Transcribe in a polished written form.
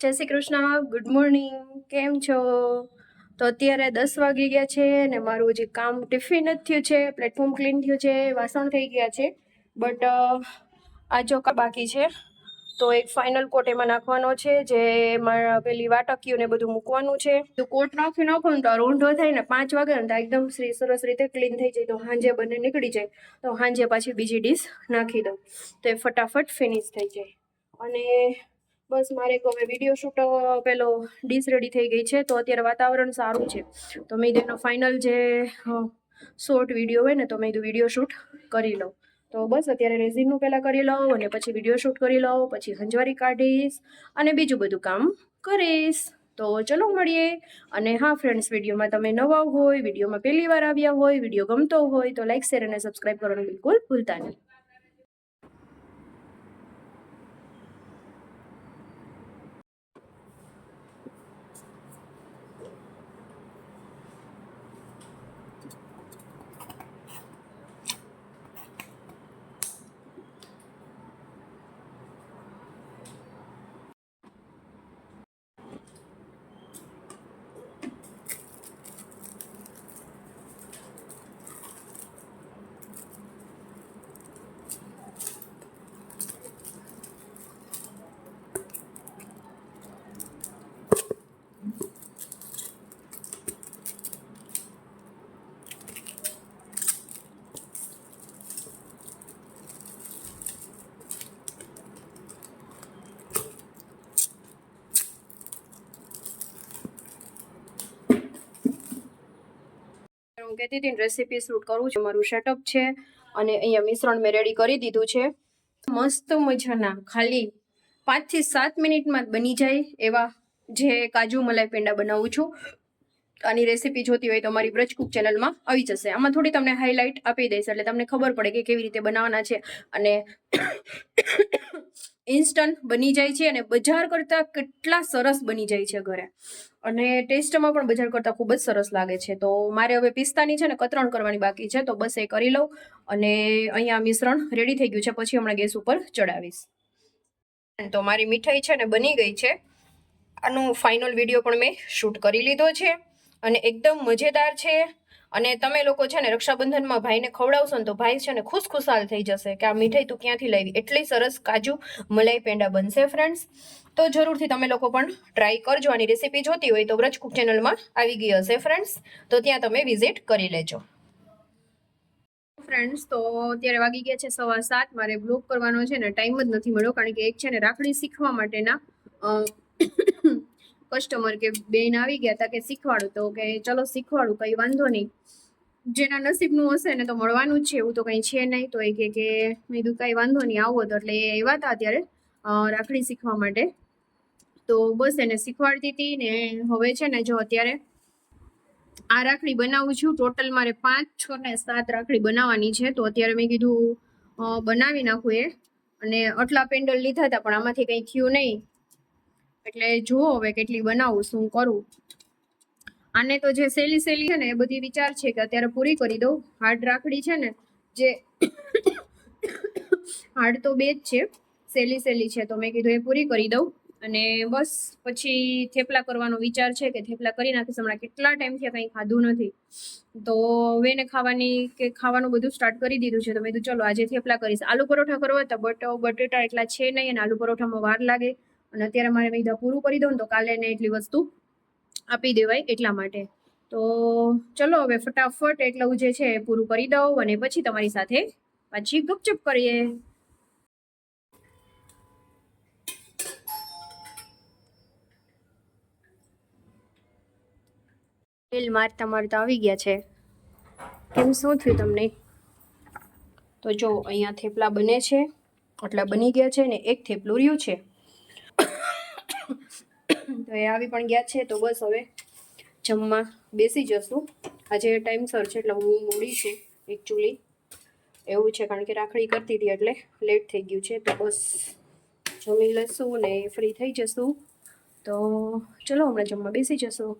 જય Shri Krishna, good morning. કેમ છો? તો અત્યારે 10 વાગી ગયા છે ને મારું હજી કામ ટિફિન જ થયું છે, પ્લેટફોર્મ ક્લીન થયું છે, વાસણ થઈ ગયા છે, બટ આ જો બાકી છે. તો એક ફાઇનલ કોટ એમાં નાખવાનો છે, જે મારા પેલી વાટક્યું ને બધું મૂકવાનું છે. તો કોટ નાખી નાખો ને તો રોંઢો થાય ને 5 વાગે ને તો એકદમ સરસ રીતે ક્લીન થઈ જાય. તો સાંજે બંને નીકળી જાય તો સાંજે પાછી બીજી ડીશ નાખી દઉં તો એ ફટાફટ ફિનિશ થઈ જાય. અને બસ મારે હવે વિડીયો શૂટ પેલો ડીશ રેડી થઈ ગઈ છે. તો અત્યારે વાતાવરણ સારું છે તો મેં એનો ફાઇનલ જે શોર્ટ વિડીયો હોય ને તો મેં વિડીયો શૂટ કરી લઉં. તો બસ અત્યારે રેઝિનનું પહેલાં કરી લઉં અને પછી વિડીયો શૂટ કરી લઉં, પછી હંજવારી કાઢીશ અને બીજું બધું કામ કરીશ. તો ચલો મળીએ. અને હા ફ્રેન્ડ્સ, વિડીયોમાં તમે નવા હોય, વિડીયોમાં પહેલી વાર આવ્યા હોય, વિડીયો ગમતો હોય તો લાઈક, શેર અને સબસ્ક્રાઈબ કરવાનું બિલકુલ ભૂલતા નહીં. હું કહેતી હતી રેસીપી શૂટ કરું છું, મારું સેટઅપ છે અને અહીંયા મિશ્રણ મેં રેડી કરી દીધું છે. મસ્ત મજાના ખાલી 5 થી 7 મિનિટમાં બની જાય એવા જે કાજુ મલાઈ પેંડા બનાવું છું. આની રેસીપી જોતી હોય તો મારી બ્રજકુક ચેનલમાં આવી જશે. આમાં થોડી તમને હાઇલાઇટ આપી દઈશ એટલે તમને ખબર પડે કે કેવી રીતે બનાવવાના છે. અને ઇન્સ્ટન્ટ બની જાય છે અને બજાર કરતાં કેટલા સરસ બની જાય છે ઘરે, અને ટેસ્ટમાં પણ બજાર કરતાં ખૂબ જ સરસ લાગે છે. તો મારે હવે પિસ્તાની છે ને કતરણ કરવાની બાકી છે, તો બસ એ કરી લઉં. અને અહીંયા મિશ્રણ રેડી થઈ ગયું છે, પછી હમણાં ગેસ ઉપર ચડાવીશ. તો મારી મીઠાઈ છે ને બની ગઈ છે. આનો ફાઇનલ વિડીયો પણ મેં શૂટ કરી લીધો છે અને એકદમ મજેદાર છે. અને તમે લોકો છે ને રક્ષાબંધનમાં ભાઈને ખવડાવશો ને તો ભાઈ છે ને ખુશખુશાલ થઈ જશે કે આ મીઠાઈ તું ક્યાંથી લાવી. એટલી સરસ કાજુ મલાઈ પેંડા બનશે ફ્રેન્ડ્સ. તો જરૂરથી તમે લોકો પણ ટ્રાય કરજો. આની રેસીપી જોતી હોય તો બ્રજકુક ચેનલમાં આવી ગઈ હશે ફ્રેન્ડ્સ, તો ત્યાં તમે વિઝિટ કરી લેજો. ફ્રેન્ડ્સ, તો અત્યારે વાગી ગયા છે 7:15. મારે બ્લોગ કરવાનો છે ને ટાઈમ જ નથી મળ્યો, કારણ કે એક છે ને રાખડી શીખવા માટેના કસ્ટમર કે બેન આવી ગયા હતા કે શીખવાડું, તો કે ચલો શીખવાડું, કંઈ વાંધો નહીં, જેના નસીબનું હશે ને તો મળવાનું જ છે, એવું તો કંઈ છે નહીં. તો એ કે મેં કીધું કંઈ વાંધો નહીં, આવો. તો એટલે એ આવ્યા હતા અત્યારે રાખડી શીખવા માટે. તો બસ એને શીખવાડતી હતી ને હવે છે ને જો અત્યારે આ રાખડી બનાવું છું. ટોટલ મારે 5, 6 ને 7 રાખડી બનાવવાની છે. તો અત્યારે મેં કીધું બનાવી નાખું એ. અને આટલા પેન્ડલ લીધા હતા પણ આમાંથી કંઈ થયું નહીં, એટલે જુઓ હવે કેટલી બનાવું, શું કરું. આને તો જે સેલી છે ને એ બધી વિચાર છે કે અત્યારે પૂરી કરી દઉં. હાર્ડ રાખડી છે ને, જે હાર્ડ તો 2 જ છે, સેલી છે, તો મેં કીધું એ પૂરી કરી દઉં. અને બસ પછી થેપલા કરવાનો વિચાર છે કે થેપલા કરી નાખીશ. હમણાં કેટલા ટાઈમથી કંઈ ખાધું નથી, તો હવે એને ખાવાનું બધું સ્ટાર્ટ કરી દીધું છે. તો મેં કીધું ચલો આજે થેપલા કરીશ. આલુ પરોઠા કરવા હતા બટ બટેટા એટલા છે નહીં અને આલુ પરોઠામાં વાર લાગે, અને અત્યારે મારે મેં કીધું પૂરું કરી દઉં ને તો કાલે એને એટલી વસ્તુ આપી દેવાય એટલા માટે. તો ચલો હવે ફટાફટ એટલું જે છે પૂરું કરી દઉં અને પછી તમારી સાથે પાછી ગપચપ કરીએ. તેલ મારતા મારતા આવી ગયા છે. કેમ, શું થયું તમને? તો જો અહીંયા થેપલા બને છે, આટલા બની ગયા છે ને એક થેપલું રહ્યું છે. તો એ આવી પણ ગયા છે. તો બસ હવે જમવા બેસી જશું. આજે ટાઈમસર છે એટલે હું મોડી છું એકચ્યુઅલી, એવું છે, કારણ કે રાખડી કરતી હતી એટલે લેટ થઈ ગયું છે. તો બસ જમી લઈશું ને ફ્રી થઈ જશું. તો ચલો હમણાં જમવા બેસી જશું.